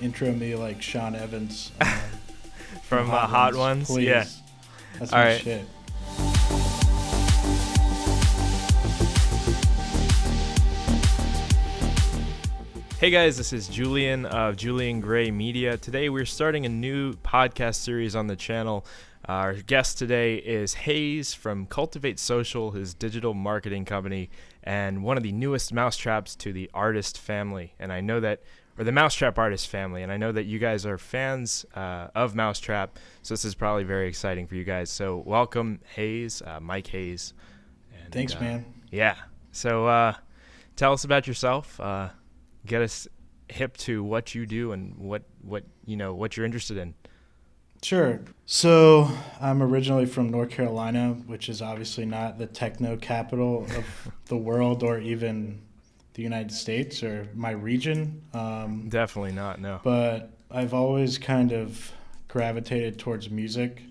intro me like Sean Evans from Hot Ones? Please. Yeah. That's All my right. shit. Hey guys, this is Julian of Julian Gray Media. Today we're starting a new podcast series on the channel. Our guest today is Heyz from Cultivate Social, his digital marketing company, and one of the newest Mousetraps to the artist family. And I know that, or the Mousetrap artist family, and I know that you guys are fans of Mousetrap, so this is probably very exciting for you guys. So welcome, Heyz, Mike Heyz. And, Thanks, man. Yeah. So tell us about yourself. Get us hip to what you do and what you're interested in. Sure. So I'm originally from North Carolina, which is obviously not the techno capital of the world or even the United States or my region. Definitely not, no. But I've always kind of gravitated towards music.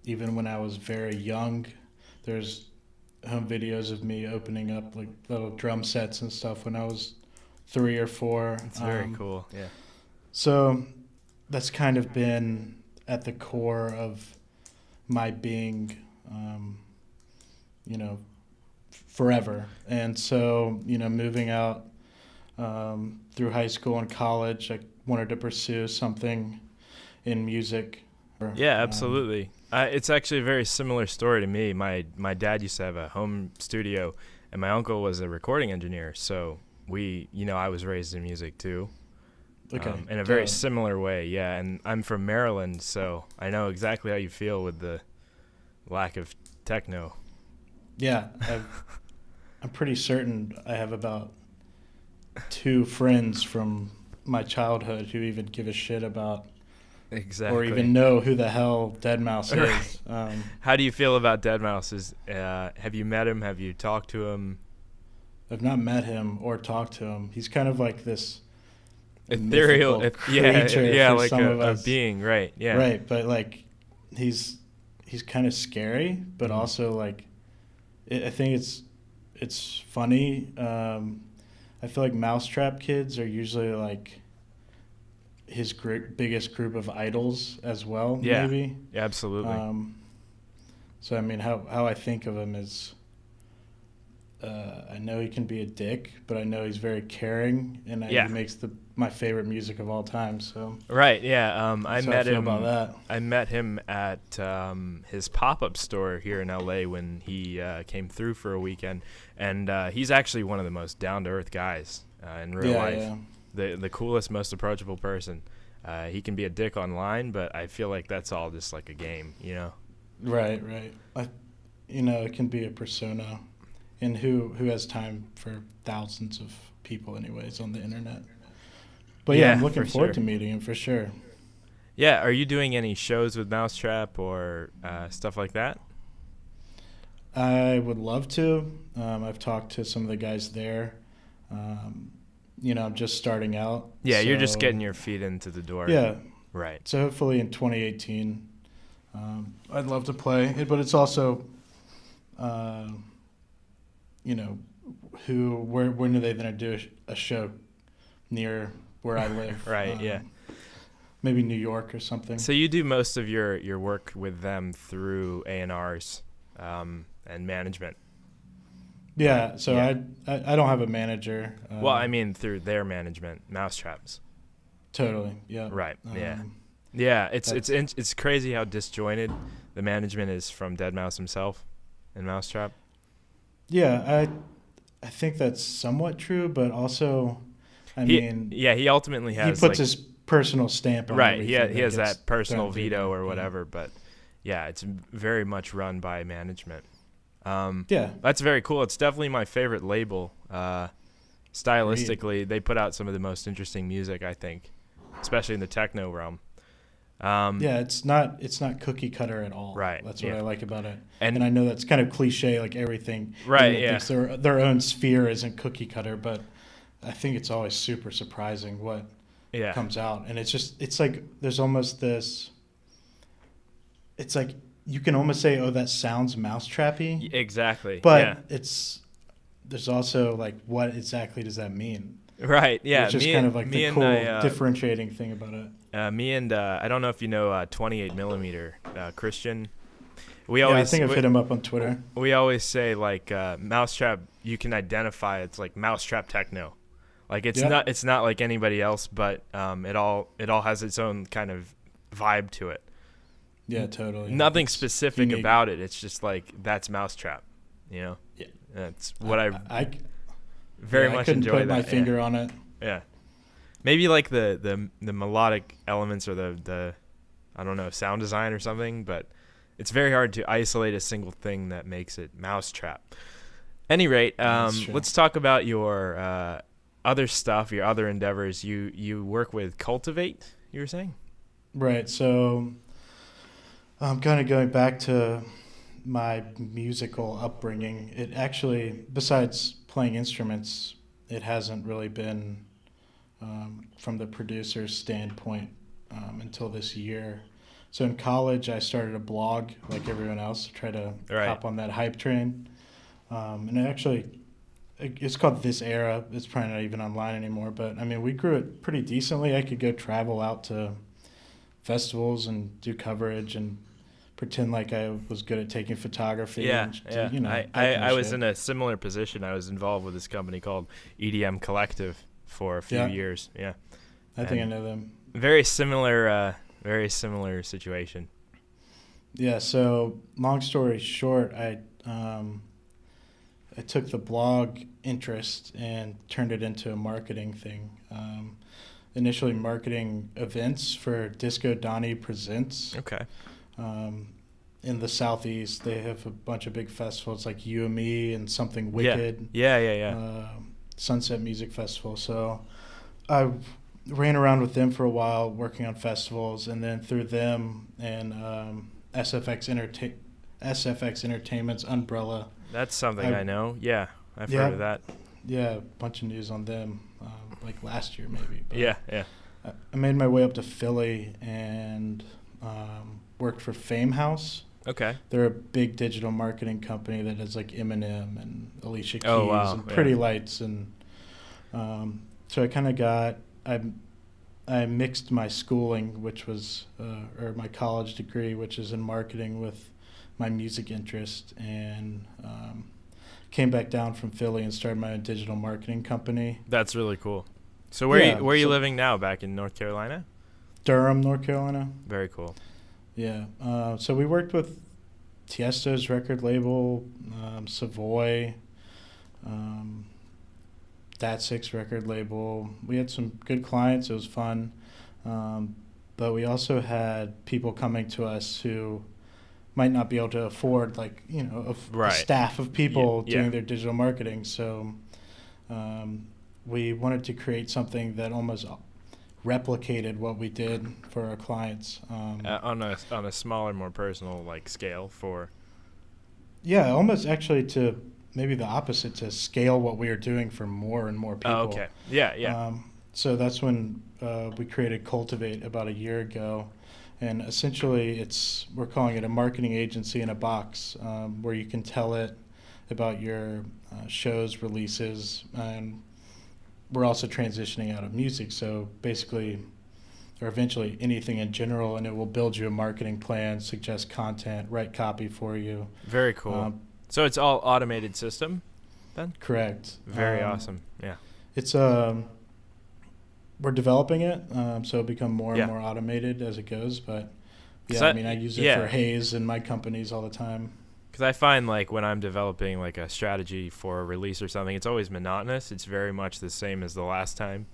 Even when I was very young, there's home videos of me opening up like little drum sets and stuff when I was 3 or 4. It's very cool, yeah. So that's kind of been at the core of my being, forever. And so, moving out through high school and college, I wanted to pursue something in music. Yeah, absolutely. It's actually a very similar story to me. My dad used to have a home studio, and my uncle was a recording engineer, so I was raised in music too. Okay. In a very similar way, yeah. And I'm from Maryland, so I know exactly how you feel with the lack of techno. Yeah, I'm pretty certain I have about 2 friends from my childhood who even give a shit about exactly or even know who the hell deadmau5 is. How do you feel about deadmau5? Have you met him? Have you talked to him? I've not met him or talked to him. He's kind of like this ethereal creature like some of a us. being, right? Yeah, right. But like, he's kind of scary, but also like, I think it's funny. I feel like Mousetrap kids are usually like his biggest group of idols as well. Yeah, maybe. Yeah, absolutely. So I mean, how I think of him is. I know he can be a dick, but I know he's very caring, and he makes my favorite music of all time. So right, yeah. I met him. About that. I met him at his pop-up store here in LA when he came through for a weekend, and he's actually one of the most down-to-earth guys in real life. Yeah. The coolest, most approachable person. He can be a dick online, but I feel like that's all just like a game, Right. It can be a persona. And who has time for thousands of people anyways on the internet. But yeah, I'm looking forward to meeting him for sure. Yeah, are you doing any shows with Mousetrap or stuff like that? I would love to. I've talked to some of the guys there. I'm just starting out. Yeah, so you're just getting your feet into the door. Yeah. Right. So hopefully in 2018, I'd love to play it, but it's also... when are they going to do a show near where I live? Right, yeah. Maybe New York or something. So you do most of your work with them through A&Rs and management. Yeah, so yeah. I don't have a manager. Well, I mean through their management, Mau5trap's. Totally, yeah. Right, yeah. Yeah, it's crazy how disjointed the management is from deadmau5 himself and Mau5trap. Yeah, I think that's somewhat true, but also, he ultimately has he puts his personal stamp on right. everything. He has that personal veto or whatever, but yeah, it's very much run by management. That's very cool. It's definitely my favorite label. Stylistically, they put out some of the most interesting music, I think, especially in the techno realm. It's not cookie cutter at all. Right. That's what I like about it. And I know that's kind of cliche, like everything. Right. Yeah. Thinks their own sphere isn't cookie cutter, but I think it's always super surprising what comes out. And it's like there's almost this. It's like you can almost say, "Oh, that sounds Mousetrappy." Exactly. But there's also like, what exactly does that mean? Right. Yeah. which is kind of like the cool differentiating thing about it. Me and I don't know if you know 28 millimeter Christian. I think I've hit him up on Twitter. We always say like Mousetrap. You can identify it's like Mau5trap techno. Like it's not like anybody else, but it all has its own kind of vibe to it. Yeah, totally. Nothing specific unique about it. It's just like that's Mousetrap. You know. Yeah. That's what I very much I couldn't enjoy. Put my finger on it. Yeah. Maybe like the melodic elements or the I don't know, sound design or something, but it's very hard to isolate a single thing that makes it Mousetrap. Any rate, let's talk about your other stuff, your other endeavors. You work with Cultivate, you were saying? Right. So I'm kind of going back to my musical upbringing. It actually, besides playing instruments, it hasn't really been from the producer's standpoint until this year. So in college, I started a blog like everyone else to try to hop on that hype train. And it's called This Era. It's probably not even online anymore. But, I mean, we grew it pretty decently. I could go travel out to festivals and do coverage and pretend like I was good at taking photography. I was in a similar position. I was involved with this company called EDM Collective for a few years. Yeah. I think I know them. Very similar situation. Yeah, so long story short, I took the blog interest and turned it into a marketing thing. Initially marketing events for Disco Donnie Presents. Okay. In the Southeast, they have a bunch of big festivals like You and Me and Something Wicked. Yeah. Sunset Music Festival. So I ran around with them for a while working on festivals, and then through them and SFX Entertainment's umbrella. That's something I know. Yeah, I've heard of that. Yeah, a bunch of news on them, like last year maybe. But yeah. I made my way up to Philly and worked for Fame House. Okay. They're a big digital marketing company that does like Eminem and Alicia Keys and Pretty Lights, and so I kind of got I mixed my schooling, which was or my college degree, which is in marketing, with my music interest, and came back down from Philly and started my own digital marketing company. That's really cool. So where are you living now? Back in North Carolina? Durham, North Carolina. Very cool. Yeah. So we worked with Tiesto's record label, Savoy, Dat 6 record label. We had some good clients. It was fun. But we also had people coming to us who might not be able to afford, like, a staff of people doing their digital marketing. So we wanted to create something that almost replicated what we did for our clients. On a smaller, more personal scale for. Yeah, almost actually to maybe the opposite, to scale what we are doing for more and more people. Oh, okay. Yeah. So that's when we created Cultivate about a year ago. And essentially we're calling it a marketing agency in a box, where you can tell it about your shows, releases, and we're also transitioning out of music. So basically, or eventually anything in general, and it will build you a marketing plan, suggest content, write copy for you. Very cool. So it's all automated system then? Correct. Very awesome. Yeah. It's we're developing it, so it'll become more and more automated as it goes. But I use it for Heyz and my companies all the time. Because I find when I'm developing a strategy for a release or something, it's always monotonous. It's very much the same as the last time.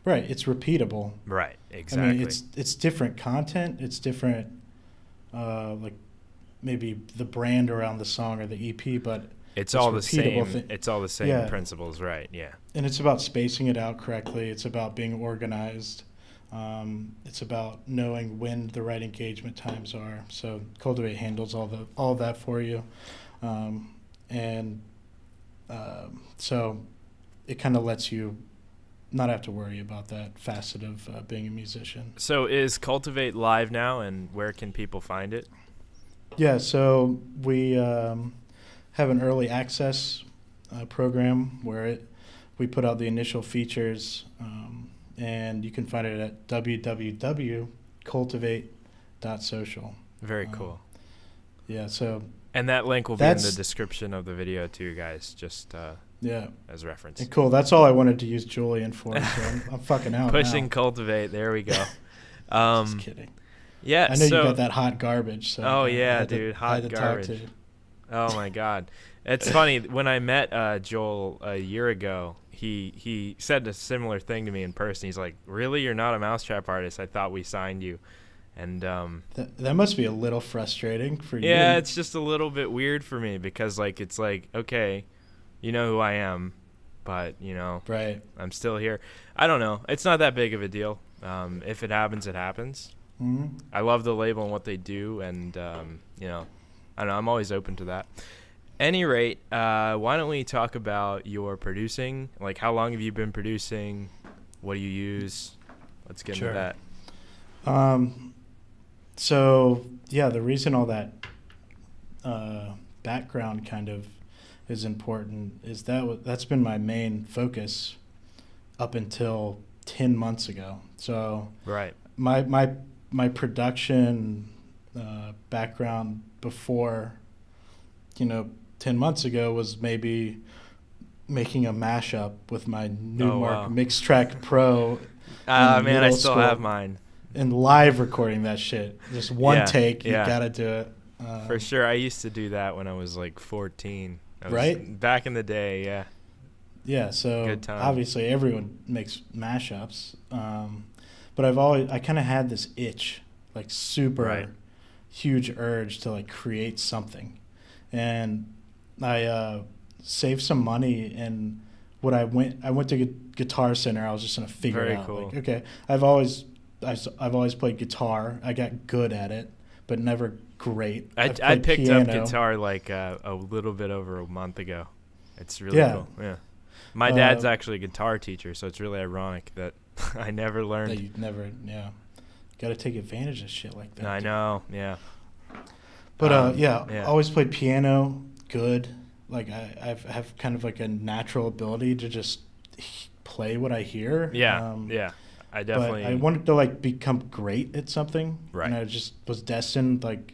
Right. It's repeatable. Right. Exactly. I mean, it's different content. It's different, maybe the brand around the song or the EP, but it's all the same. It's all the same principles, right? Yeah. And it's about spacing it out correctly. It's about being organized. It's about knowing when the right engagement times are. So Cultivate handles all that for you, so it kind of lets you not have to worry about that facet of being a musician. So is Cultivate live now, and where can people find it? Yeah, so we have an early access program where we put out the initial features, and you can find it at www.cultivate.social. Very cool. Yeah, so... And that link will be in the description of the video too, guys, just as reference. And cool. That's all I wanted to use Julian for, so I'm fucking out Pushing now. Cultivate. There we go. Just kidding. Yeah, I know you got that hot garbage. So oh, yeah, dude, hot garbage. Oh, my God. It's funny. When I met Joel a year ago, he said a similar thing to me in person. He's like, really? You're not a Mousetrap artist? I thought we signed you. And that must be a little frustrating for you. Yeah, it's just a little bit weird for me because, like, it's like, okay, you know who I am, but, you know, right. I'm still here. I don't know. It's not that big of a deal. If it happens, it happens. Mm-hmm. I love the label and what they do, and, you know, I don't know. I'm always open to that. Any rate, why don't we talk about your producing? Like, how long have you been producing? What do you use? Let's get into that. So, yeah, the reason all that background kind of is important is that's been my main focus up until 10 months ago. So right. My production background before, 10 months ago was maybe making a mashup with my Newmark Mix Track Pro. Man, I still have mine. And live recording that shit. Just one take, you gotta do it. For sure. I used to do that when I was like 14. Right? Back in the day, yeah. Yeah, so good time. Obviously everyone makes mashups. But I kind of had this itch, like super huge urge to like create something. And I saved some money, and I went to Guitar Center. I was just gonna figure it out. Cool. Like, okay, I've always played guitar. I got good at it, but never great. I picked up guitar like a little bit over a month ago. It's really cool. Yeah. My dad's actually a guitar teacher, so it's really ironic that I never learned. That you never, got to take advantage of shit like that. I know, yeah. But always played piano, good. Like I have kind of like a natural ability to just play what I hear. Yeah, I definitely. But I wanted to like become great at something, right? And I just was destined like,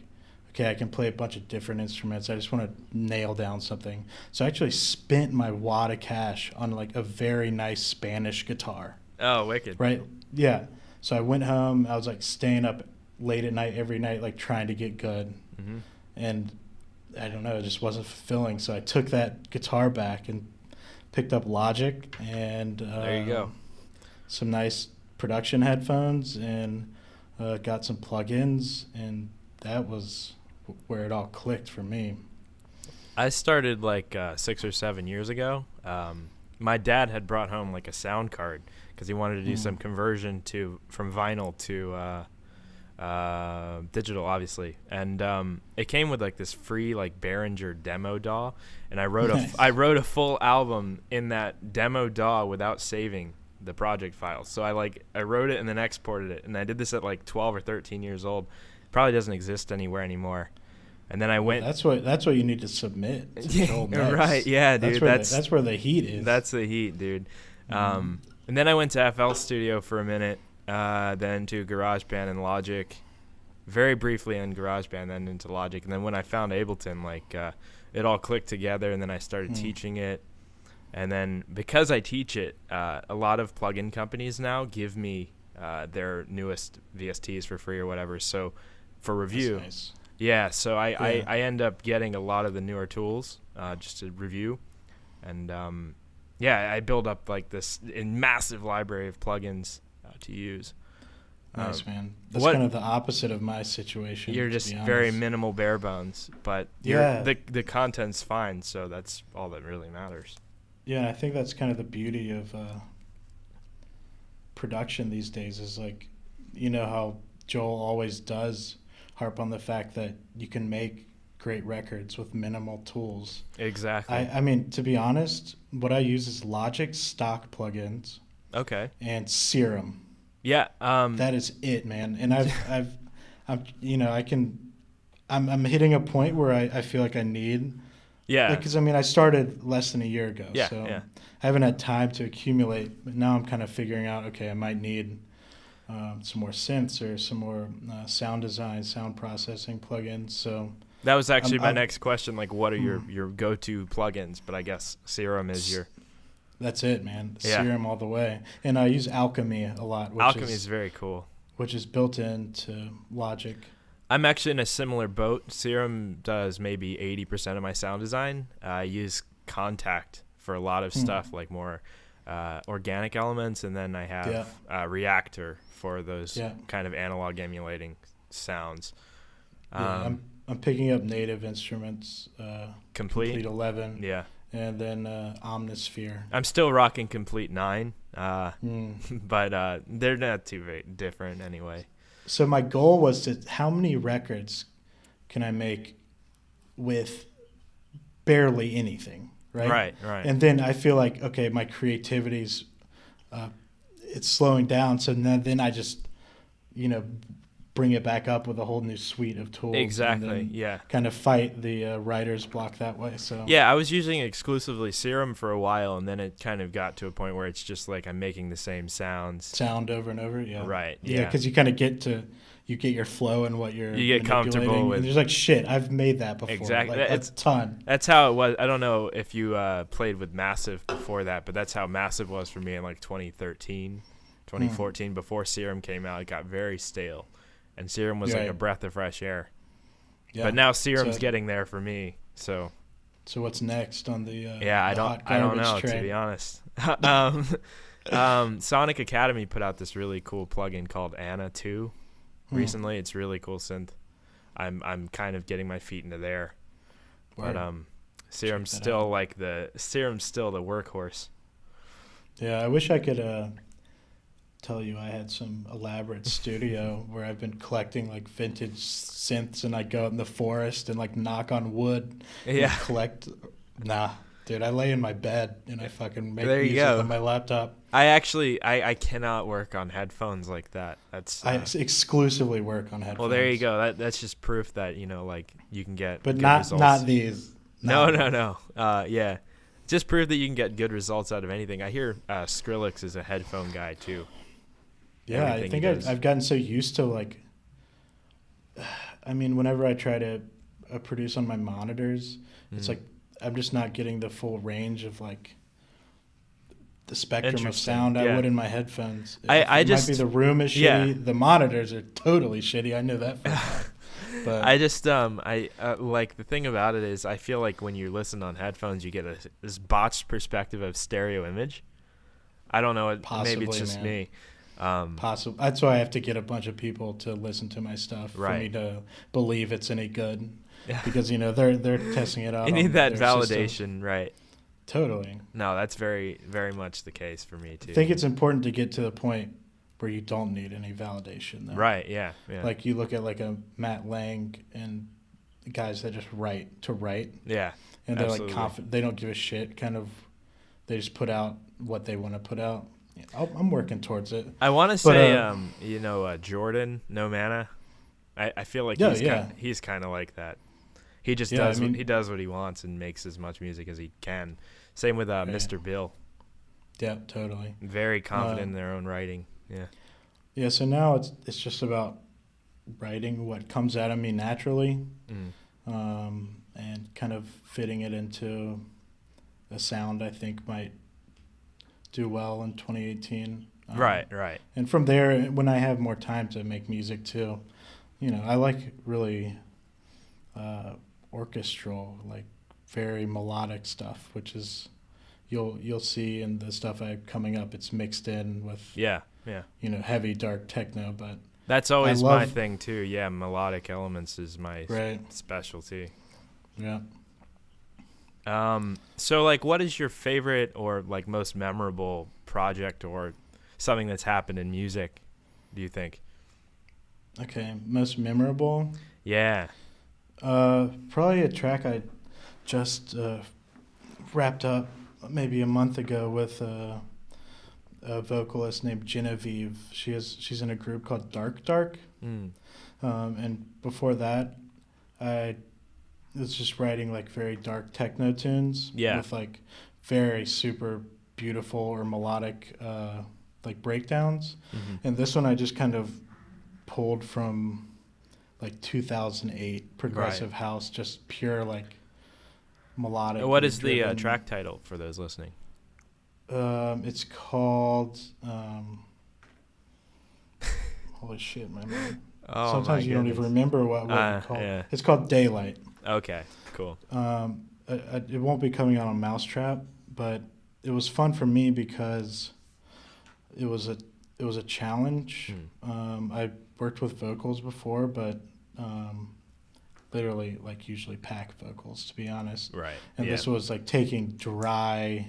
okay, I can play a bunch of different instruments. I just want to nail down something. So I actually spent my wad of cash on like a very nice Spanish guitar. Oh, wicked! Right? Yeah. So I went home. I was like staying up late at night every night, like trying to get good, and I don't know, it just wasn't fulfilling. So I took that guitar back and picked up Logic and there you go, some nice production headphones and got some plugins, and that was where it all clicked for me. I started like 6 or 7 years ago. My dad had brought home like a sound card because he wanted to do some conversion from vinyl to digital, obviously, and it came with like this free like Behringer demo DAW, and I wrote a full album in that demo DAW without saving the project files. So I wrote it and then exported it, and I did this at like 12 or 13 years old. It probably doesn't exist anywhere anymore. And then I went. That's what you need to submit. To right? Yeah, dude. That's where the heat is. That's the heat, dude. And then I went to FL Studio for a minute. Then to GarageBand and Logic, very briefly in GarageBand, then into Logic, and then when I found Ableton, it all clicked together, and then I started teaching it, and then because I teach it, a lot of plugin companies now give me their newest VSTs for free or whatever, so for review. That's nice. Yeah, so I end up getting a lot of the newer tools just to review, and I build up like this massive library of plugins to use. Nice, man. That's kind of the opposite of my situation. You're just very minimal bare bones, but the content's fine, so that's all that really matters. Yeah, I think that's kind of the beauty of production these days is like, how Joel always does harp on the fact that you can make great records with minimal tools. Exactly. I mean, to be honest, what I use is Logic stock plugins. Okay. And Serum. Yeah. That is it, man. And I'm hitting a point where I feel like I need Yeah. Because I mean, I started less than a year ago, Yeah, so yeah. I haven't had time to accumulate. But now I'm kind of figuring out. Okay, I might need some more synths or some more sound design, sound processing plugins. So That was actually my I'm- next question. Like, what are your go-to plugins? But I guess Serum is your... that's it, man. Yeah. Serum all the way. And I use Alchemy a lot, Alchemy is very cool. which is built into Logic. I'm actually in a similar boat. Serum does maybe 80% of my sound design. I use Contact for a lot of stuff, like more organic elements, and then I have Reactor for those kind of analog emulating sounds. I'm picking up native instruments, Complete 11, Yeah. and then Omnisphere. I'm still rocking Complete 9, but they're not too very different anyway. So my goal was how many records can I make with barely anything, right? Right. And then I feel like, okay, my creativity's it's slowing down. So then I just, bring it back up with a whole new suite of tools. Exactly, yeah. Kind of fight the writer's block that way. So yeah, I was using exclusively Serum for a while, and then it kind of got to a point where it's just like I'm making the same sound over and over. Yeah. Right. Yeah, because you kind of get your flow and what you're you get comfortable with. And there's like, shit, I've made that before. Exactly. Like, it's a ton. That's how it was. I don't know if you played with Massive before that, but that's how Massive was for me in like 2013, 2014. Before Serum came out, it got very stale. And Serum was like a breath of fresh air. Yeah. But now Serum's getting there for me. So what's next on the I don't know, train? to be honest. Sonic Academy put out this really cool plugin called Anna 2 recently. It's really cool synth. I'm kind of getting my feet into there. Word. But Serum's still the workhorse. Yeah, I wish I could tell you I had some elaborate studio where I've been collecting like vintage synths, and I go out in the forest and like knock on wood and collect. Nah, dude, I lay in my bed and I fucking make music on my laptop. I cannot work on headphones like that. I exclusively work on headphones. Well, there you go. That's just proof that like you can get but good not results. Not these. No. Yeah, just prove that you can get good results out of anything. I hear Skrillex is a headphone guy too. Yeah, I think I've gotten so used to like, I mean, whenever I try to produce on my monitors, it's like I'm just not getting the full range of like the spectrum of sound I would in my headphones. It might be the room is shitty. The monitors are totally shitty. I know that for a fact. But I just like the thing about it is I feel like when you listen on headphones, you get this botched perspective of stereo image. I don't know. Maybe it's just me. Possible. That's why I have to get a bunch of people to listen to my stuff for me to believe it's any good. Yeah. Because they're testing it out. You need that validation, system. Right? Totally. No, that's very, very much the case for me too. I think it's important to get to the point where you don't need any validation. Though. Right. Yeah. Like you look at like a Matt Lang and guys that just write to write. Yeah. And they're like confident. They don't give a shit. Kind of. They just put out what they want to put out. I'm working towards it. I want to say, Jordan No Mana. I feel like he's kind of like that. He just does what he wants and makes as much music as he can. Same with Mr. Bill. Yeah, totally. Very confident in their own writing. Yeah. Yeah. So now it's just about writing what comes out of me naturally, and kind of fitting it into a sound I think might do well in 2018. Right. And from there, when I have more time to make music too, I like really orchestral, like very melodic stuff, which is you'll see in the stuff I have coming up. It's mixed in with heavy dark techno, but that's always my thing too. Yeah, melodic elements is my specialty. Yeah. So like what is your favorite or like most memorable project or something that's happened in music, do you think? Okay, most memorable? Yeah. Probably a track I just wrapped up maybe a month ago with a vocalist named Genevieve. She's in a group called Dark. And before that, I was just writing like very dark techno tunes with like very super beautiful or melodic like breakdowns. And this one I just kind of pulled from like 2008 progressive house, just pure like melodic. What is the track title for those listening? It's called holy shit, my man. Sometimes you don't even remember what it's called. Yeah. It's called Daylight. Okay, cool. It won't be coming out on Mousetrap, but it was fun for me because it was a challenge. I worked with vocals before, but literally like usually pack vocals, to be honest. Right. And this was like taking dry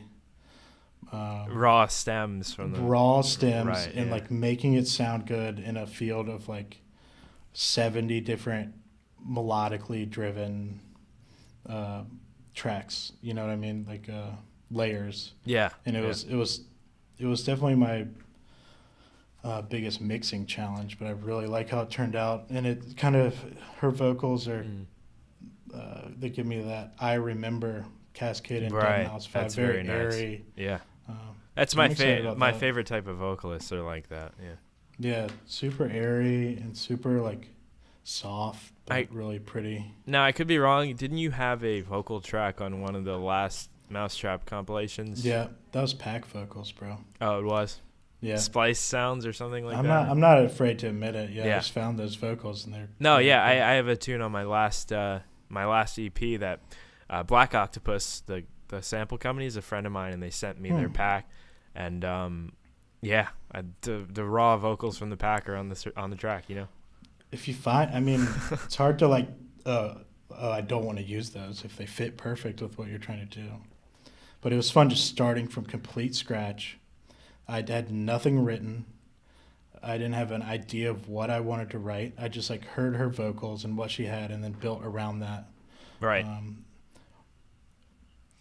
raw stems and like making it sound good in a field of like 70 different melodically driven tracks, you know what I mean, like layers. And it was definitely my biggest mixing challenge, but I really like how it turned out. And it kind of, her vocals are they give me that I Remember Cascade and Dead Mouse vibe. That's very nice. airy. That's my favorite type of vocalists are like that. Super airy and super like soft, but really pretty. Now I could be wrong. Didn't you have a vocal track on one of the last Mousetrap compilations? Yeah, that was pack vocals, bro. Oh, it was. Yeah, Splice sounds or something like that. I'm not afraid to admit it. I just found those vocals and they're. No, I have a tune on my last EP that Black Octopus, the sample company, is a friend of mine, and they sent me their pack, and the raw vocals from the pack are on the track, you know. If you find, I mean, it's hard to like, I don't want to use those if they fit perfect with what you're trying to do. But it was fun just starting from complete scratch. I had nothing written. I didn't have an idea of what I wanted to write. I just like heard her vocals and what she had, and then built around that. Right.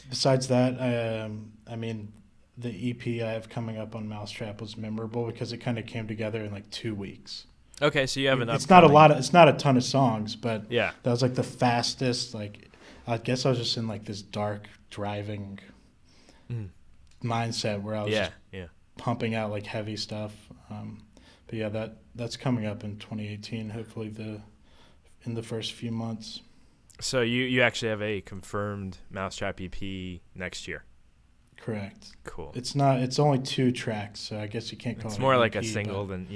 Besides that, I mean, the EP I have coming up on Mousetrap was memorable because it kind of came together in like 2 weeks. Okay, so you have an It's not a lot. It's not a ton of songs, but that was like the fastest. Like, I guess I was just in like this dark driving mindset where I was just pumping out like heavy stuff. But yeah, that's coming up in 2018. Hopefully in the first few months. So you actually have a confirmed Mousetrap EP next year. Correct. Cool. It's only 2 tracks, so I guess you can't call it. It's more like EP, a single than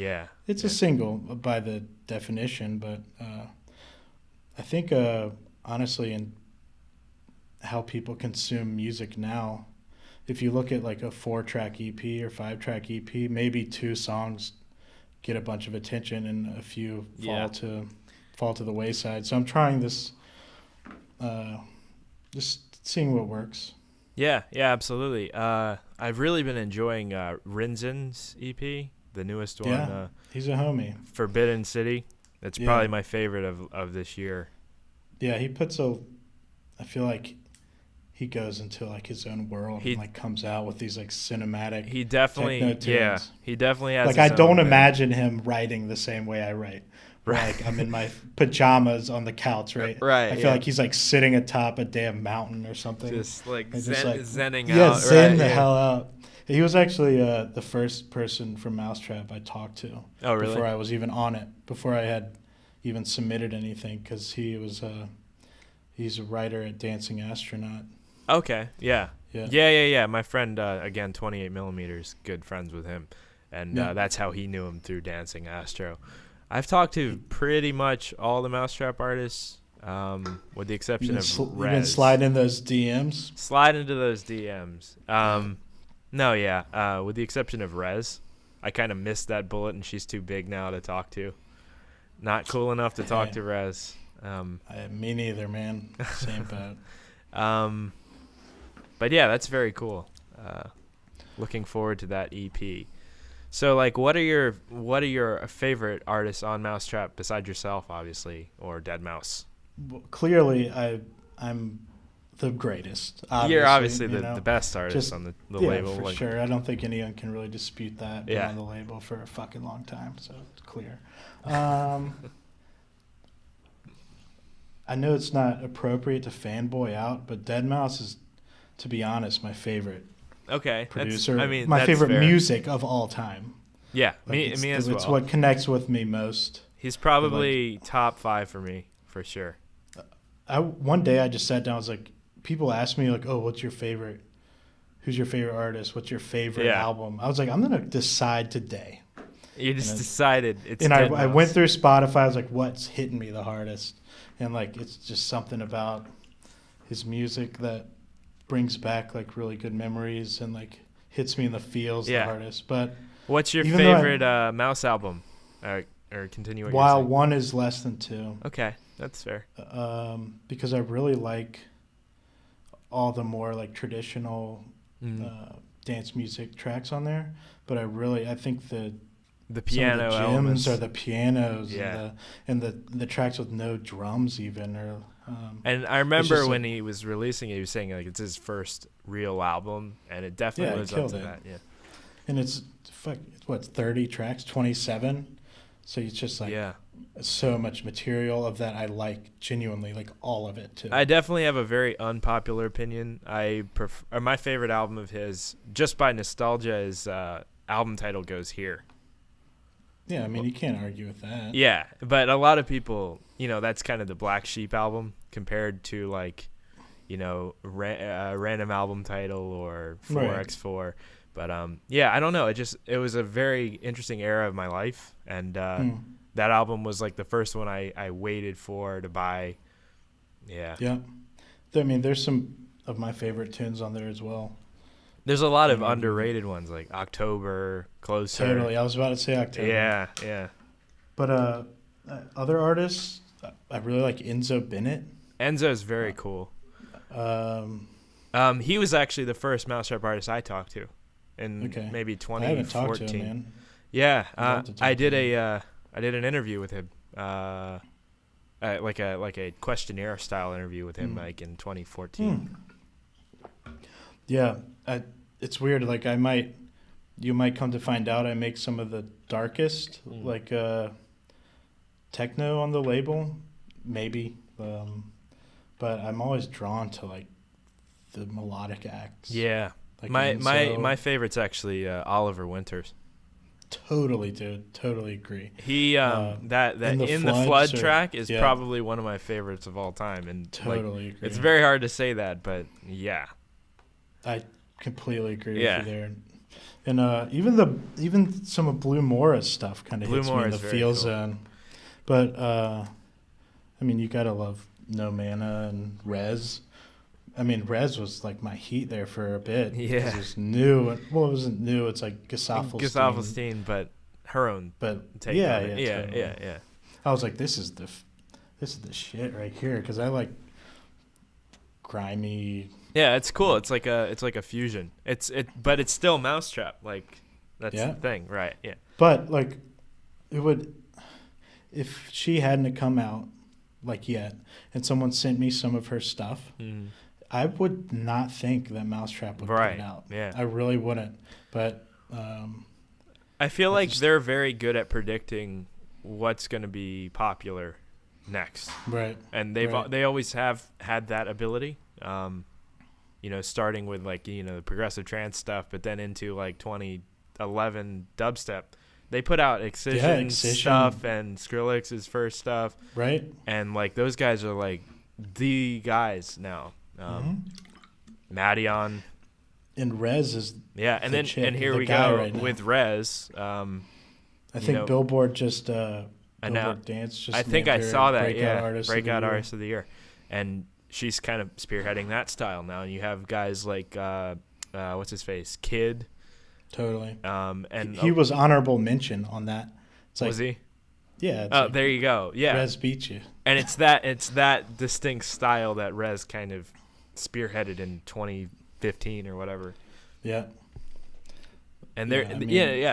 It's a single by the definition, but I think honestly, in how people consume music now, if you look at like a 4-track EP or 5-track EP, maybe 2 songs get a bunch of attention and a few fall to the wayside. So I'm trying this, just seeing what works. Yeah, absolutely. I've really been enjoying Rinzen's EP, the newest one. Yeah, he's a homie. Forbidden City. That's probably my favorite of this year. Yeah, he puts I feel like he goes into like his own world and like comes out with these like cinematic. He definitely, he definitely has. Like I don't imagine him writing the same way I write. Right. Like I'm in my pajamas on the couch, right? Right. I feel like he's like sitting atop a damn mountain or something. Just like zenning out. Yeah, zen the hell out. He was actually the first person from Mousetrap I talked to. Oh, really? Before I was even on it, before I had even submitted anything, because he's a writer at Dancing Astronaut. Okay. Yeah. My friend, again, 28 millimeters, good friends with him, and that's how he knew him, through Dancing Astro. I've talked to pretty much all the Mousetrap artists, with the exception of Rez. You've been sliding in those DMs? Slide into those DMs. With the exception of Rez. I kind of missed that bullet, and she's too big now to talk to. Not cool enough to talk to Rez. Me neither, man. Same boat. But yeah, that's very cool. Looking forward to that EP. So, like, what are your favorite artists on Mousetrap besides yourself, obviously, or Dead Mouse? Well, clearly, I'm the greatest. You're obviously the best artist on the label. Yeah, for sure. I don't think anyone can really dispute that. Been on the label for a fucking long time, so it's clear. I know it's not appropriate to fanboy out, but deadmau5 is, to be honest, my favorite Okay. producer. My favorite fair. music of all time. Yeah, Like me as well. It's what connects with me most. He's probably top 5 for me, for sure. One day I just sat down. I was like, people ask me like, "Oh, what's your favorite? Who's your favorite artist? What's your favorite album?" I was like, I'm gonna decide today. You just decided it's. And I went through Spotify. I was like, what's hitting me the hardest? And like, it's just something about his music that brings back like really good memories and like hits me in the feels the hardest. But what's your favorite Mouse album? Or continue. While one is less than 2. Okay, that's fair. Because I really like all the more like traditional dance music tracks on there, but I think the piano some of the elements or the pianos and the tracks with no drums even or and I remember when he was releasing it, he was saying like it's his first real album, and it definitely lives up to that. Yeah, and it's 30 tracks, 27, so it's just like so much material of that I like genuinely, like all of it too. I definitely have a very unpopular opinion. My favorite album of his, just by nostalgia, is album title Goes Here. Yeah, I mean, you can't argue with that. Yeah, but a lot of people, that's kind of the black sheep album compared to like, random album title or 4x4. But I don't know. It was a very interesting era of my life, and that album was like the first one I waited for to buy. Yeah. Yeah. I mean, there's some of my favorite tunes on there as well. There's a lot of underrated ones like October, Closer. Totally. I was about to say October. Yeah, yeah. But other artists, I really like Enzo Bennett. Enzo's very cool. He was actually the first Mousetrap artist I talked to in maybe 2014. I haven't talked to him, man. Yeah, I did an interview with him, like a questionnaire style interview with him, like in 2014. Yeah, it's weird. Like you might come to find out I make some of the darkest, like techno on the label, maybe. But I'm always drawn to like the melodic acts. Yeah, like my favorite's actually Oliver Winters. Totally, dude. Totally agree. He that in the flood track is probably one of my favorites of all time, and totally agree. It's very hard to say that, but yeah. I completely agree with you there, and even some of Blue Mora's stuff kind of hits me in the feel zone. But I mean, you gotta love No Mana and Rez. I mean, Rez was like my heat there for a bit. Yeah, it was new. Well, it wasn't new. It's like Gesaffelstein, but her own. But take yeah, on it. Yeah. I was like, this is the shit right here, because I like grimy. Yeah, it's cool. It's like a fusion. But it's still Mousetrap. Like that's the thing, right? Yeah. But like, it would, if she hadn't come out like yet, and someone sent me some of her stuff, I would not think that Mousetrap would put it out. Yeah. I really wouldn't. But I feel like they're very good at predicting what's going to be popular next. Right. And they always have had that ability. Starting with like, the progressive trance stuff, but then into like 2011 dubstep. They put out Excision stuff and Skrillex's first stuff. Right. And like those guys are like the guys now. Madion. And Rez is and here we go with Rez. I think Billboard just Billboard Dance just I think I saw that, breakout artist of the year. And she's kind of spearheading that style now, and you have guys like what's his face, Kid. Totally. And he was honorable mention on that. It's like, was he? Yeah. Oh, there you go. Yeah. Rez beat you. And it's that distinct style that Rez kind of spearheaded in 2015 or whatever. Yeah. And they're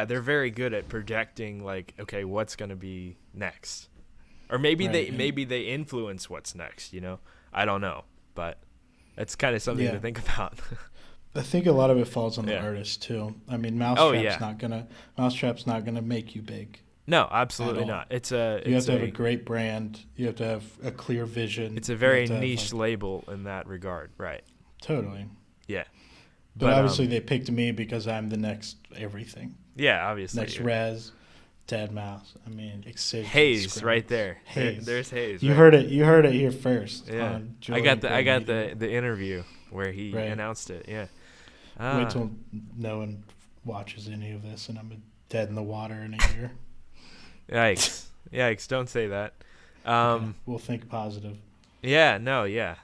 they're very good at projecting like, okay, what's going to be next, or maybe they influence what's next. I don't know, but it's kind of something to think about. I think a lot of it falls on the artist too. I mean, Mousetrap's not gonna make you big. No, absolutely all. not. You have to have a great brand. You have to have a clear vision. It's a very You have to niche have, label in that regard, right? totally. Yeah. But obviously they picked me because I'm the next everything. Yeah, obviously. Next Rez, Dead Mouse. I mean, Excision. Heyz right there. Heyz. There's Heyz. You right? heard it. You heard it here first. Yeah. On I got Julian Gray the interview where he announced it. Yeah. Wait till no one watches any of this and I'm dead in the water in a year. Yikes. Yikes, don't say that. Okay, we'll think positive. Yeah, no, yeah.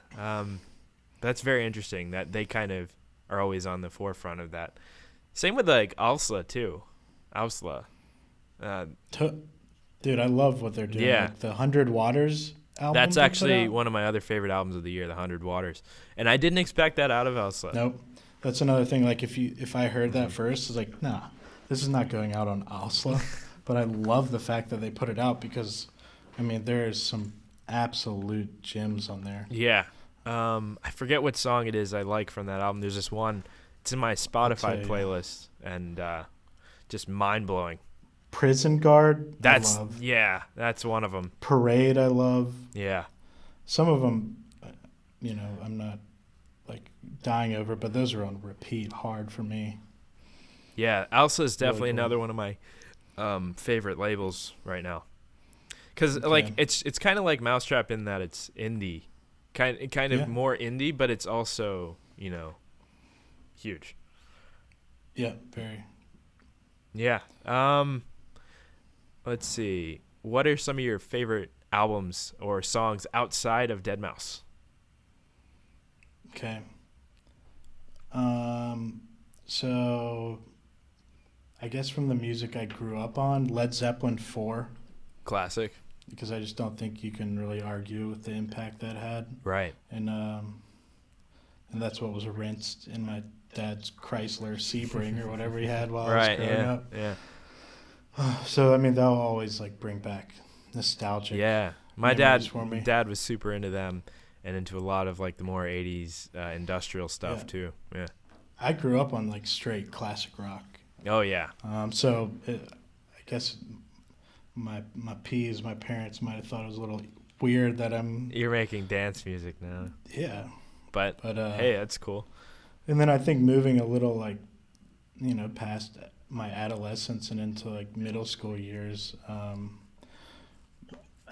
That's very interesting that they kind of are always on the forefront of that. Same with like Alsla too. Alsla. Dude, I love what they're doing. Yeah. Like the 100 Waters album. That's actually one of my other favorite albums of the year, The 100 Waters. And I didn't expect that out of Alsla. Nope. That's another thing. Like if I heard that first, it's like, nah, this is not going out on Alsla. But I love the fact that they put it out because, I mean, there is some absolute gems on there. Yeah. I forget what song it is I like from that album. There's this one. It's in my Spotify playlist, and just mind-blowing. Prison Guard, that's I love. Yeah, that's one of them. Parade, I love. Yeah. Some of them, I'm not like dying over, but those are on repeat hard for me. Yeah, Alsa is definitely Really cool. another one of my favorite labels right now. Because like it's kind of like Mousetrap in that it's indie, kind of more indie, but it's also huge. Yeah, very. Yeah. Let's see. What are some of your favorite albums or songs outside of Dead Mouse? Okay. So I guess from the music I grew up on, Led Zeppelin 4. Classic. Because I just don't think you can really argue with the impact that had. Right. And that's what was rinsed in my dad's Chrysler Sebring or whatever he had while I was growing up. Yeah. So, I mean, that'll always, like, bring back nostalgic. Yeah. My dad was super into them and into a lot of, like, the more 80s industrial stuff, too. Yeah. I grew up on, like, straight classic rock. Oh, yeah. So, I guess my parents might have thought it was a little weird that You're making dance music now. Yeah. But hey, that's cool. And then I think moving a little, like, past my adolescence and into, like, middle school years, I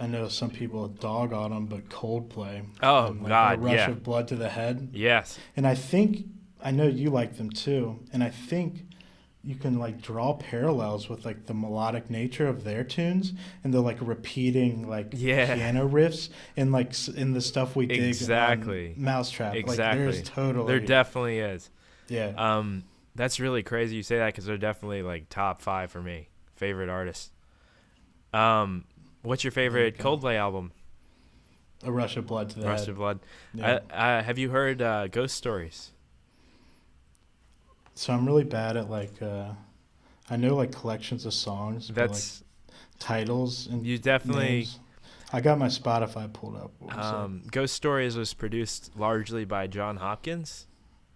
know some people dog on them, but Coldplay. Oh, and, like, God, a Rush of Blood to the Head. Yes. And I know you like them too, and I think you can, like, draw parallels with, like, the melodic nature of their tunes and the, like, repeating, like, piano riffs and, like, in the stuff we dig on Mousetrap. Exactly. Like, there's totally. There definitely is. Yeah. That's really crazy you say that because they're definitely, like, top 5 for me, favorite artists. What's your favorite Coldplay album? A Rush of Blood to the Head. Rush of Blood. Yeah. Have you heard Ghost Stories? So I'm really bad at, like, I know, like, collections of songs, but, like, titles and you definitely names. I got my Spotify pulled up. Ghost Stories was produced largely by John Hopkins,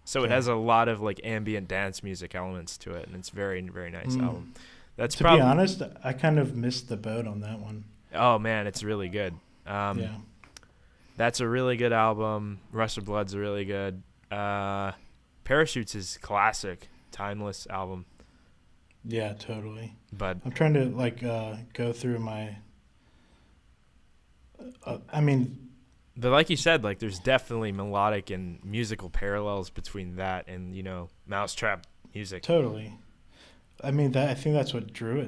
so it has a lot of, like, ambient dance music elements to it, and it's very, very nice album. That's to be honest, I kind of missed the boat on that one. Oh man, it's really good. That's a really good album. Rush of Blood's really good. Parachutes is classic, timeless album. Yeah, totally. But I'm trying to, like, go through my. But like you said, like, there's definitely melodic and musical parallels between that and Mousetrap music. Totally. I think that's what drew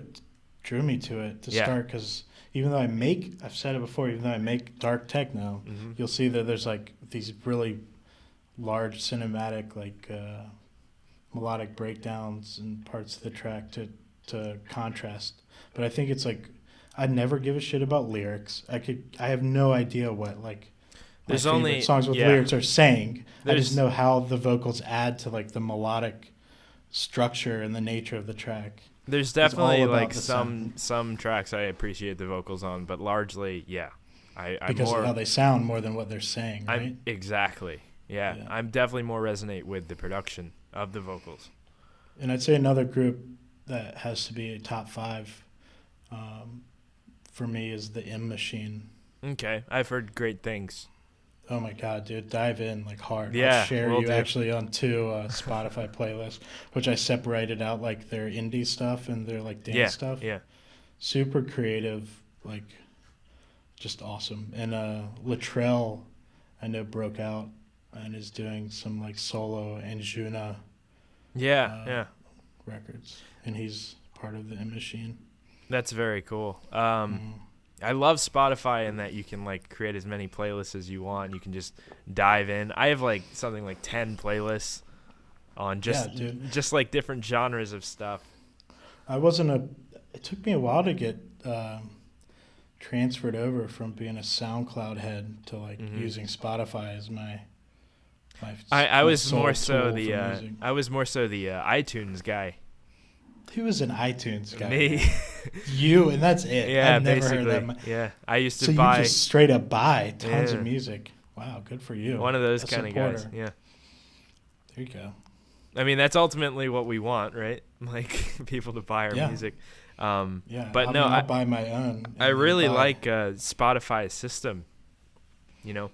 me to it to start, because even though I've said it before, even though I make dark techno, you'll see that there's, like, these really large cinematic, like, melodic breakdowns and parts of the track to contrast. But I think it's, like, I'd never give a shit about lyrics. I have no idea what, like, there's my only songs with lyrics are saying. I just know how the vocals add to, like, the melodic structure and the nature of the track. There's definitely, like, some tracks I appreciate the vocals on, but largely, because of how they sound more than what they're saying, right? Exactly. Yeah, I'm definitely more resonate with the production of the vocals. And I'd say another group that has to be a top 5 for me is the M Machine. Okay, I've heard great things. Oh my God, dude, dive in like hard. Yeah, I'll share will you do. actually on 2 Spotify playlists, which I separated out like their indie stuff and their like dance stuff. Yeah. Super creative, like just awesome. And Latrell, I know, broke out and is doing some like solo Anjuna Yeah. records, and he's part of the M Machine. That's very cool. I love Spotify in that you can like create as many playlists as you want. You can just dive in. I have like something like 10 playlists on just like different genres of stuff. It took me a while to get transferred over from being a SoundCloud head to like using Spotify as my I was sole more so tool the for music. iTunes guy. Who was an iTunes guy? Me. You, and that's it. Yeah, I've never basically. heard that. Yeah, I used to So buy you just straight up buy tons Yeah. of music. Wow, good for you. one of those A kind of guys. supporter. Yeah. There you go. I mean, that's ultimately what we want, right? Like people to buy our Yeah. music. Yeah, But I'll buy my own. I and really buy- like Spotify's system. You know,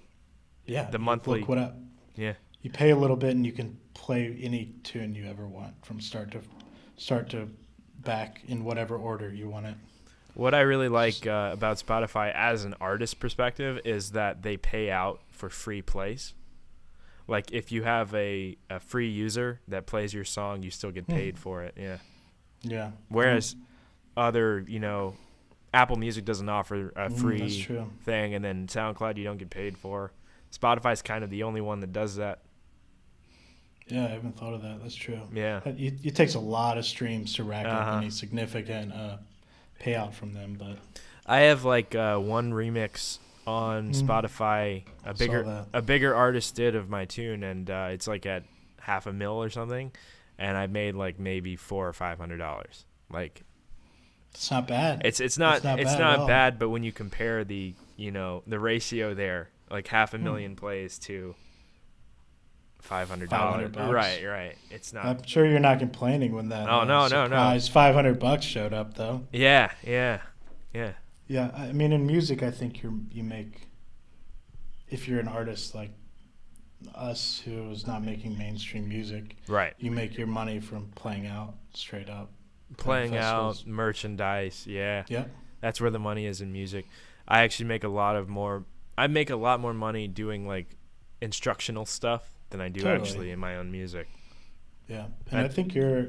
the monthly- Look what up. yeah. You pay a little bit and you can play any tune you ever want from start to back in whatever order you want it. What I really like about Spotify as an artist perspective is that they pay out for free plays. Like if you have a free user that plays your song, you still get paid for it. Yeah. Yeah. Whereas other, Apple Music doesn't offer a That's free true. thing, and then SoundCloud you don't get paid for. Spotify's kind of the only one that does that. Yeah, I haven't thought of that. That's true. Yeah. It takes a lot of streams to rack up Uh-huh. any significant payout from them, but I have like one remix on Spotify. that. A bigger artist did of my tune, and it's like at $500,000 or something, and I made like maybe $400 or $500. Like it's not bad. it's not bad at all. bad, but when you compare the the ratio there, like $500,000 plays to $500. $500. Right. It's not. I'm sure you're not complaining when that No. surprise $500 showed up though. Yeah. Yeah, I mean, in music, I think you make, if you're an artist like us who is not making mainstream music, Right. you make your money from playing out straight up. Playing out, festivals. merchandise, yeah. Yeah. That's where the money is in music. I actually make a lot more money doing like instructional stuff than I do Totally. actually in my own music. Yeah, and I think you're,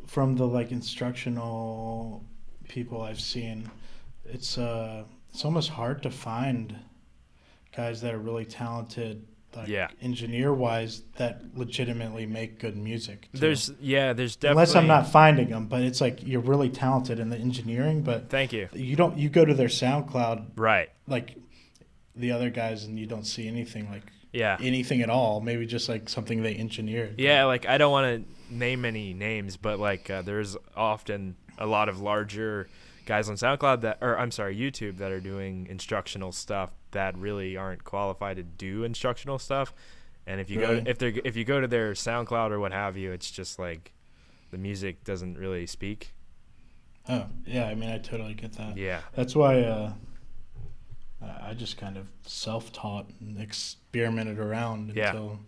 from the like instructional people I've seen, it's almost hard to find guys that are really talented, like Yeah. engineer wise, that legitimately make good music. too. There's definitely, unless I'm not finding them, but it's like you're really talented in the engineering, but Thank you. you go to their SoundCloud Right. like the other guys and you don't see anything like Yeah. anything at all. Maybe just like something they engineered. Yeah, like I don't want to name any names, but like there's often a lot of larger guys on SoundCloud YouTube that are doing instructional stuff that really aren't qualified to do instructional stuff. And if you Really? if you go to their SoundCloud or what have you, it's just like the music doesn't really speak. Oh, yeah, I mean, I totally get that. Yeah. That's why I just kind of self-taught and experimented around Yeah. until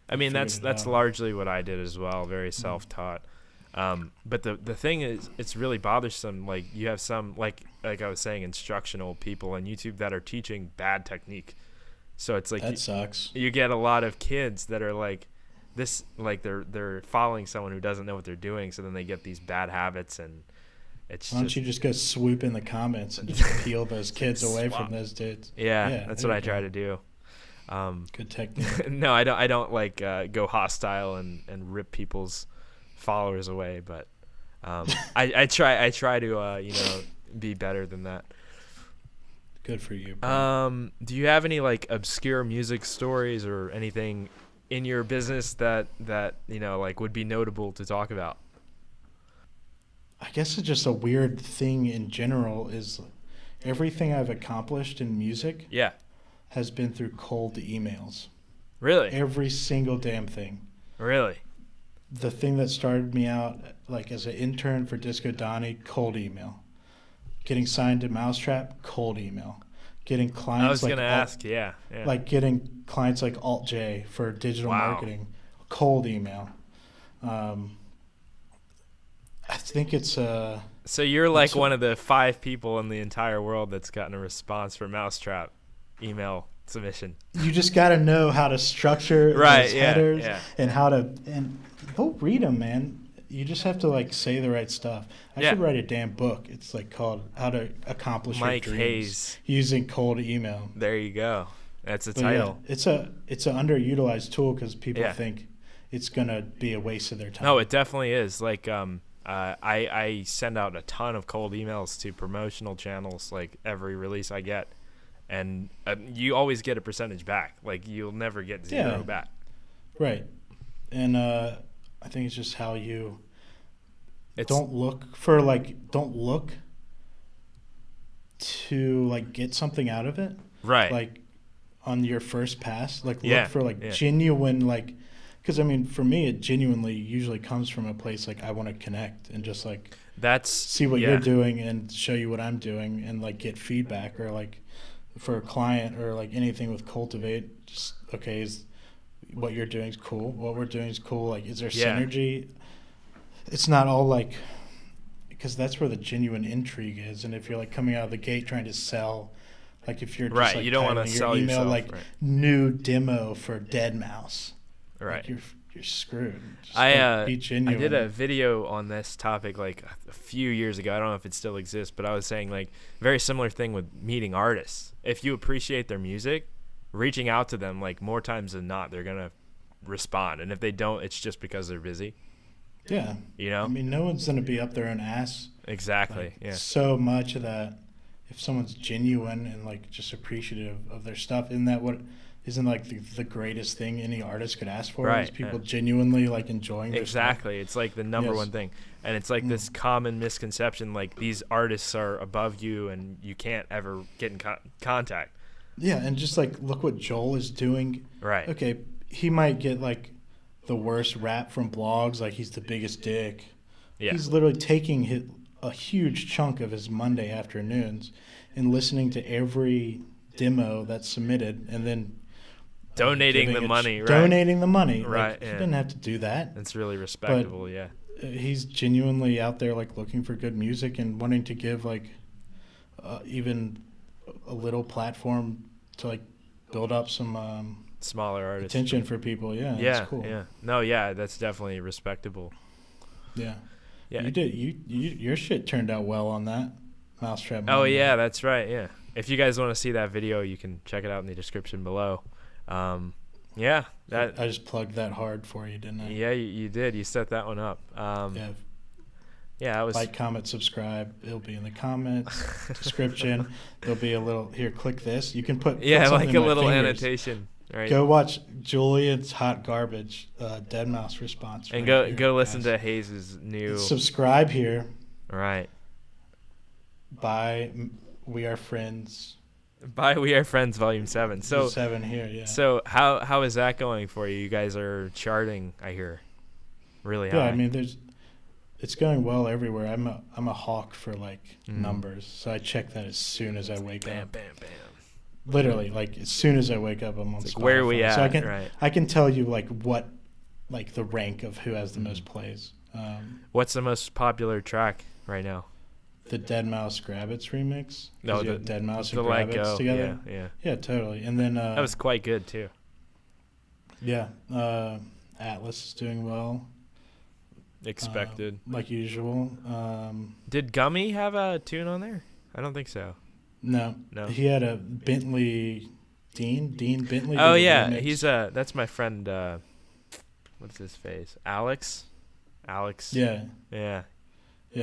I mean, figured that's it out. largely what I did as well, very self-taught. But the thing is, it's really bothersome. Like you have some like I was saying, instructional people on YouTube that are teaching bad technique. So it's like that sucks. you get a lot of kids that are like this, like they're following someone who doesn't know what they're doing. So then they get these bad habits, and it's Why don't just you just go swoop in the comments and just peel those kids away Swap. from those dudes? yeah, that's there what I you try go. to do. Good technique. No, I don't like go hostile and rip people's followers away, but I try to be better than that. Good for you, bro. Do you have any like obscure music stories or anything in your business that like would be notable to talk about? I guess it's just a weird thing in general is everything I've accomplished in music Yeah. has been through cold emails. Really? Every single damn thing. Really? The thing that started me out like as an intern for Disco Donnie, cold email. getting signed to Mousetrap, cold email. Getting clients I was gonna ask, yeah. Like getting clients like Alt J for digital marketing, cold email. I think it's So you're like one of the 5 people in the entire world that's gotten a response from Mousetrap email submission. You just got to know how to structure those headers and how to, and go read them, man. You just have to like say the right stuff. I should write a damn book. It's like called How to Accomplish Your Dreams Heyz. Using Cold Email. There you go. That's the title. Yeah, it's an underutilized tool because people think it's gonna be a waste of their time. No, it definitely is. Like I send out a ton of cold emails to promotional channels like every release I get, and you always get a percentage back. Like you'll never get zero back. Right, and I think it's just how you don't look to like get something out of it. Right. Like on your first pass, like look for like genuine, like, because I mean for me it genuinely usually comes from a place like I want to connect and just like see what you're doing and show you what I'm doing and like get feedback, or like for a client or like anything with Cultivate, just is what you're doing is cool, what we're doing is cool, like is there synergy? It's not all like, because that's where the genuine intrigue is. And if you're like coming out of the gate trying to sell, like if you're just like you don't want to sell email yourself, like new demo for Dead Mouse, right? Like you're screwed. Just I be genuine. I did a video on this topic like a few years ago. I don't know if it still exists, but I was saying like very similar thing with meeting artists. If you appreciate their music, reaching out to them, like more times than not, they're gonna respond. And if they don't, it's just because they're busy. Yeah. You know? I mean, no one's going to be up their own ass. Exactly. Like, so much of that, if someone's genuine and like just appreciative of their stuff, isn't like the greatest thing any artist could ask for? Right. Is people genuinely like enjoying their stuff. It's like the number one thing. And it's like this common misconception, like these artists are above you and you can't ever get in contact. Yeah. And just like, look what Joel is doing. Right. Okay. He might get like the worst rap from blogs, like he's the biggest dick. Yeah. He's literally taking a huge chunk of his Monday afternoons and listening to every demo that's submitted and then donating the money. Right. Like, he didn't have to do that. That's really respectable, He's genuinely out there like looking for good music and wanting to give like even a little platform to like build up some smaller artists attention for people. That's cool. That's definitely respectable. Your shit turned out well on that Mousetrap. That's right. If you guys want to see that video, you can check it out in the description below. I just plugged that hard for you, didn't I? You did. You set that one up. I was like, comment, subscribe. It'll be in the comments description. There'll be a little here. Click this. You can put like a little fingers. Annotation. Right. Go watch Julian's Hot Garbage Dead Mouse response. And go listen to Heyz's new. And subscribe here. Right. By We Are Friends. By We Are Friends Volume 7. So 7 here, So how is that going for you? You guys are charting, I hear, really high. Yeah, I mean it's going well everywhere. I'm a hawk for like numbers, so I check that as soon as I wake up. Bam. Literally, like as soon as I wake up, I'm on Spotify. Where are we at? So I can tell you like what, like the rank of who has the most plays. What's the most popular track right now? The Dead Mouse Grabbits remix. No, the Dead Mouse and Grabbits together. Yeah, totally. And then that was quite good too. Yeah, Atlas is doing well. Expected, like usual. Did Gummy have a tune on there? I don't think so. No. He had a Bentley Dean Bentley. Oh yeah, remix. He's that's my friend. What's his face? Alex. Yeah, I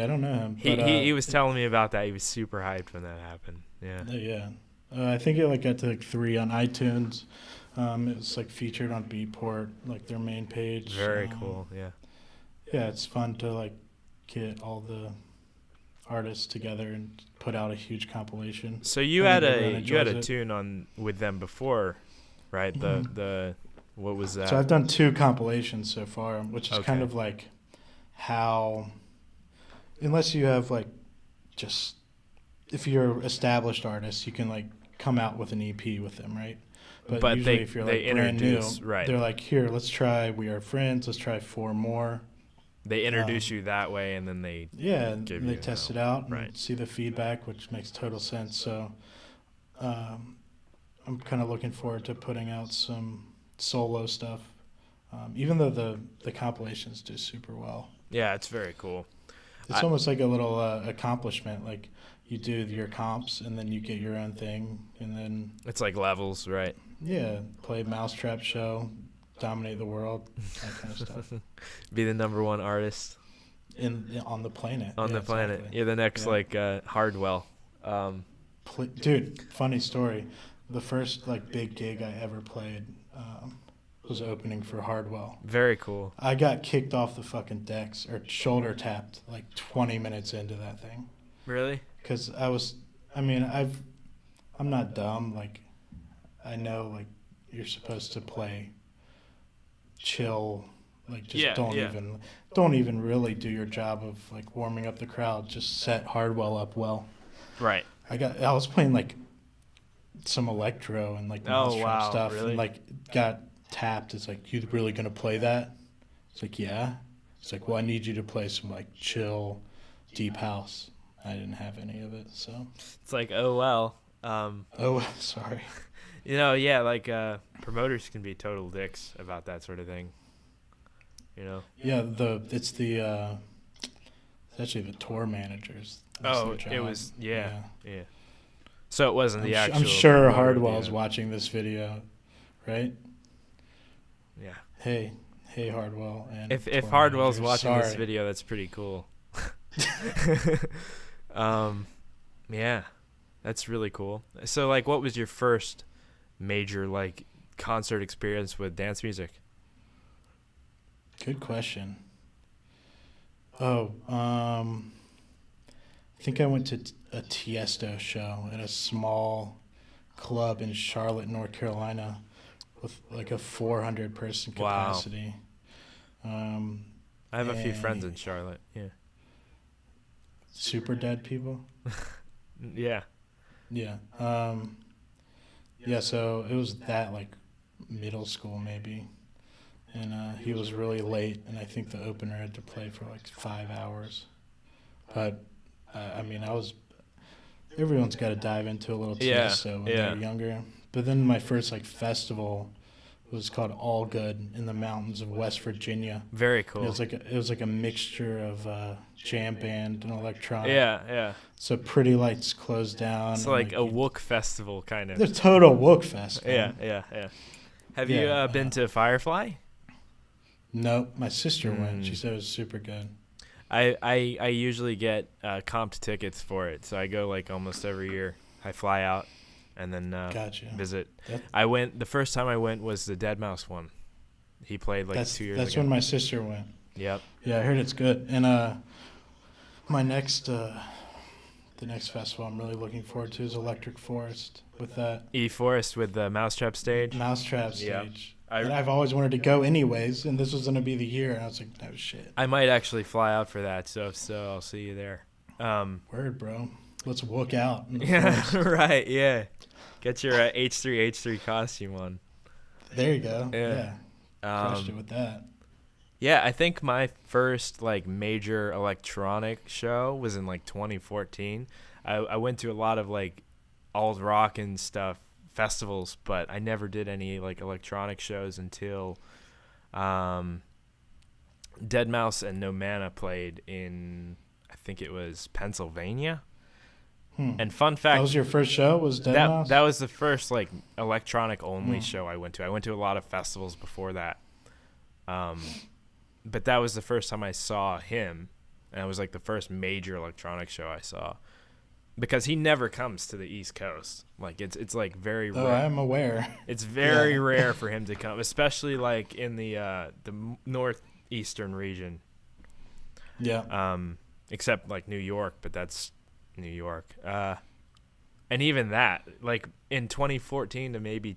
don't know him. But, he was telling me about that. He was super hyped when that happened. Yeah. I think it like got to like 3 on iTunes. It was like featured on Beatport, like their main page. Very cool. Yeah. Yeah, it's fun to like get all the artists together and put out a huge compilation. So you had a tune on with them before, right? The what was that? So I've done 2 compilations so far, which is kind of like how, unless you have like just if you're established artists, you can like come out with an EP with them, right? But usually if you're like brand new, right. they're like, here, let's try We Are Friends, let's try Four More. They introduce you that way, and then they they test it out and right. see the feedback, which makes total sense. So I'm kind of looking forward to putting out some solo stuff, even though the compilations do super well. Yeah, it's very cool. It's almost like a little accomplishment. Like you do your comps, and then you get your own thing, and then it's like levels, right? Yeah, play Mau5trap's show, dominate the world, that kind of stuff. Be the number one artist on the planet. On the planet, exactly. You're the next like Hardwell. Dude, funny story. The first like big gig I ever played was opening for Hardwell. Very cool. I got kicked off the fucking decks or shoulder tapped like 20 minutes into that thing. Really? Because I'm not dumb. Like, I know like you're supposed to play chill. Like just don't even really do your job of like warming up the crowd. Just set Hardwell up well. Right. I was playing like some electro and like Mousetrap stuff, really? And like got tapped. It's like, you really gonna play that? It's like, yeah. It's like, well, I need you to play some like chill, deep house. I didn't have any of it, so it's like, oh well. Sorry. Like promoters can be total dicks about that sort of thing. Yeah, it's actually the tour managers. It was yeah. So it wasn't the actual. I'm sure Hardwell's watching this video, right? Yeah. Hey Hardwell. And if Hardwell's watching this video, that's pretty cool. Yeah, that's really cool. So like, what was your first major like concert experience with dance music? Good question. I think I went to a Tiesto show at a small club in Charlotte, North Carolina, with like a 400-person capacity. Wow. I have a few friends in Charlotte. Yeah. Super dead people. Yeah. Yeah. So it was that like middle school maybe. And he was really late, and I think the opener had to play for like 5 hours. But everyone's got to dive into a little Tiesto when they're younger. But then my first like festival was called All Good in the mountains of West Virginia. Very cool. It was like a mixture of jam band and electronic. Yeah. So Pretty Lights closed down. It's like a Wook festival kind of. The total Wook festival. Yeah. Have you been to Firefly? Nope, my sister went. She said it was super good. I usually get comped tickets for it, so I go like almost every year. I fly out and then visit. The first time I went was the Deadmau5 one. He played like 2 years ago. That's when my sister went. Yep. Yeah, I heard it's good. And my next the next festival I'm really looking forward to is Electric Forest with that. Forest with the Mousetrap stage. Mousetrap stage. I've always wanted to go anyways, and this was going to be the year. And I was like, no shit. I might actually fly out for that, so I'll see you there. Word, bro. Let's walk out. Yeah, right, yeah. Get your H3 costume on. There you go. Yeah. Crushed it with that. Yeah, I think my first like major electronic show was in like 2014. I went to a lot of like alt rock and stuff festivals, but I never did any like electronic shows until Deadmau5 and No Mana played in, I think it was Pennsylvania. And fun fact, that was your first show? Was Deadmau5? That was the first like electronic only show I went to. I went to a lot of festivals before that. But that was the first time I saw him, and it was like the first major electronic show I saw. Because he never comes to the East Coast. Like it's like very rare. Oh, I'm aware. It's very rare for him to come, especially like in the northeastern region. Yeah. Except like New York, but that's New York. And even that, like in 2014 to maybe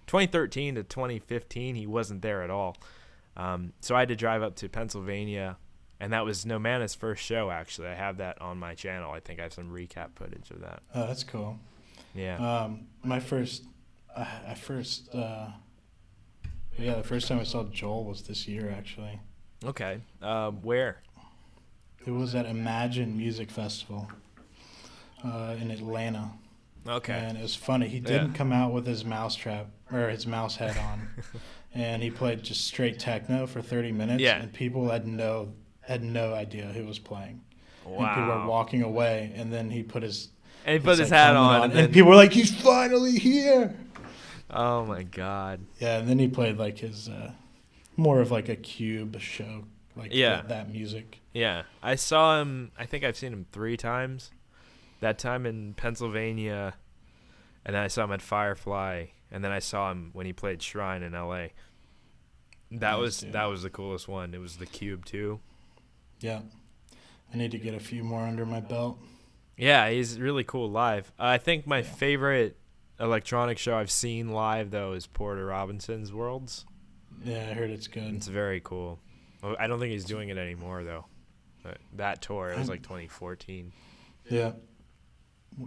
2013 to 2015, he wasn't there at all. So I had to drive up to Pennsylvania And that was Nomana's first show, actually. I have that on my channel. I think I have some recap footage of that. Oh, that's cool. Yeah. The first time I saw Joel was this year, actually. Okay. Where? It was at Imagine Music Festival in Atlanta. Okay. And it was funny. He didn't come out with his Mousetrap or his mouse head on, and he played just straight techno for 30 minutes. Yeah. And people had no idea who was playing. Wow. And people were walking away, and then he put his his hat on, and people were like, "He's finally here!" Oh my God. Yeah, and then he played like his more of like a cube show, like that music. Yeah, I saw him. I think I've seen him 3 times. That time in Pennsylvania, and then I saw him at Firefly, and then I saw him when he played Shrine in LA. That was the coolest one. It was the Cube too. Yeah, I need to get a few more under my belt. Yeah, he's really cool live. I think my favorite electronic show I've seen live though is Porter Robinson's Worlds. Yeah, I heard it's good. It's very cool. I don't think he's doing it anymore though. But that tour, it was like 2014. Yeah.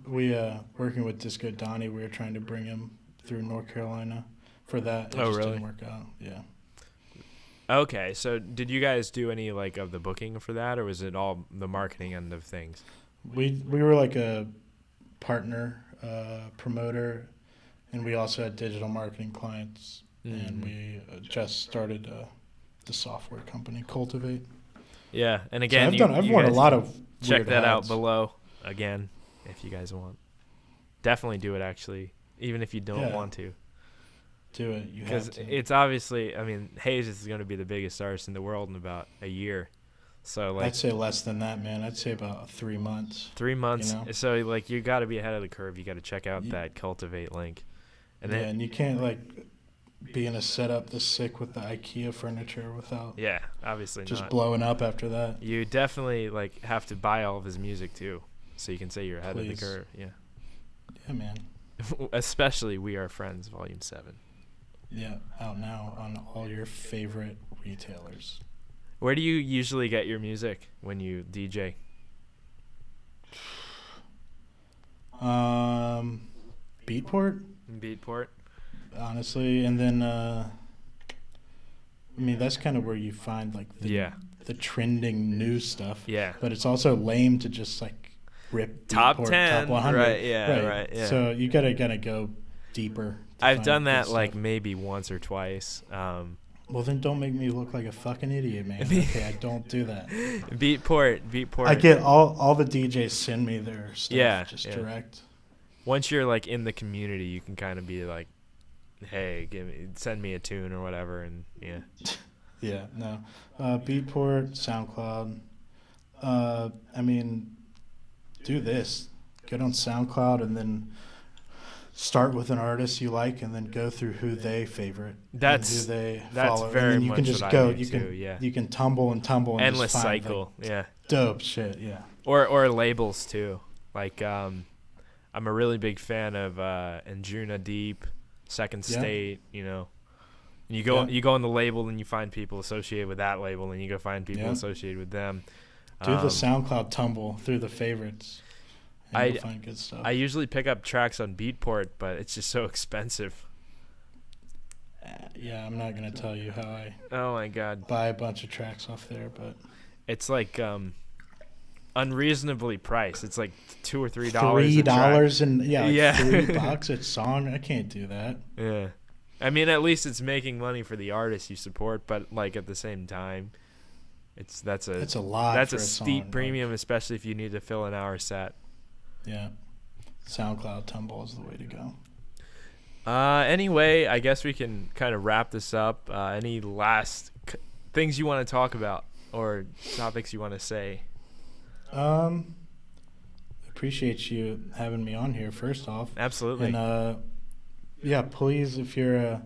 We working with Disco Donnie, we were trying to bring him through North Carolina for that. It just really? didn't work out. Yeah. Okay, so did you guys do any like of the booking for that, or was it all the marketing end of things? We were like a partner promoter, and we also had digital marketing clients, and we just started the software company Cultivate. Yeah, and again, so I've worn a lot of check that out hats. below again if you guys want. Definitely do it, actually, even if you don't want to. Do it. You have Because to. it's obviously, I mean, Heyz is going to be the biggest artist in the world in about a year. So like, I'd say less than that, man. I'd say about 3 months. 3 months. You know? So like, you got to be ahead of the curve. You got to check out that Cultivate link. And then, and you can't like be in a setup this sick with the IKEA furniture without obviously just not. blowing up after that. You definitely like have to buy all of his music too, so you can say you're ahead of the Please. curve. Yeah. Yeah, man. Especially We Are Friends, Volume 7. Yeah, out now on all your favorite retailers. Where do you usually get your music when you DJ? Beatport, Beatport. honestly, and then I mean that's kind of where you find like the trending new stuff. Yeah. But it's also lame to just like rip Top Beatport, 10. top 100. Right. Yeah. Right. Yeah. So you gotta go deeper. to I've find done good that stuff. like maybe once or twice. Well, then don't make me look like a fucking idiot, man. Okay, I don't do that. Beatport. I get all the DJs send me their stuff direct. Once you're like in the community, you can kind of be like, hey, send me a tune or whatever, and Yeah, no. Beatport, SoundCloud. I mean, do this. Get on SoundCloud and then start with an artist you like, and then go through who they favorite. That's who they that's follow. very and then you much can just what go. I do You can too, you can tumble and endless just find, cycle. like, dope shit. Yeah. Or labels too. Like I'm a really big fan of Anjuna Deep, Second State. You know, and you go on the label and you find people associated with that label, and you go find people associated with them. Do the SoundCloud tumble through the favorites. And you'll find good stuff. I usually pick up tracks on Beatport, but it's just so expensive. Yeah, I'm not gonna tell you how I. Oh my God. Buy a bunch of tracks off there, but it's like unreasonably priced. It's like $2 or $3. $3 and $3 a song. I can't do that. Yeah, I mean, at least it's making money for the artist you support, but like at the same time, that's a lot. That's for a steep song, premium, especially if you need to fill an hour set. Yeah, SoundCloud tumble is the way to go. Anyway, I guess we can kind of wrap this up. Any last things you want to talk about or topics you want to say? Appreciate you having me on here, first off. Absolutely. And please, if you're a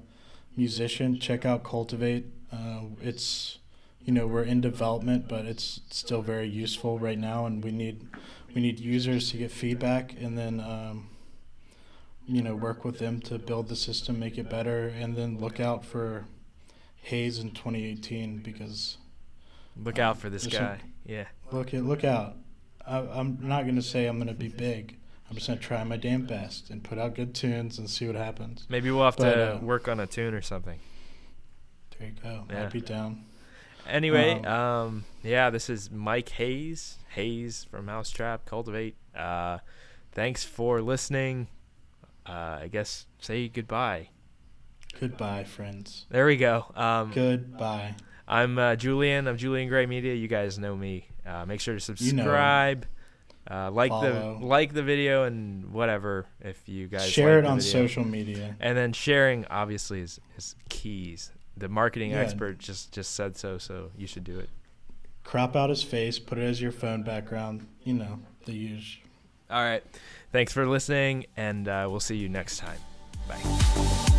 musician, check out Cultivate. It's we're in development, but it's still very useful right now, and we need users to get feedback, and then work with them to build the system, make it better, and then look out for Heyz in 2018, because Look out for this there's guy. Yeah. Look out. I'm not going to say I'm going to be big. I'm just going to try my damn best and put out good tunes and see what happens. Maybe we'll have to work on a tune or something. There you go. Yeah. I'd be down. Anyway, this is Mike Heyz from Mousetrap, Cultivate. Thanks for listening. I guess say goodbye. Goodbye, friends. There we go. Goodbye. I'm Julian of Julian Gray Media. You guys know me. Make sure to subscribe, like the video, and whatever if you guys share like it on video. social media. And then sharing obviously is keys. The marketing expert just said so you should do it. Crop out his face, put it as your phone background. You know, the usual. All right. Thanks for listening, and we'll see you next time. Bye.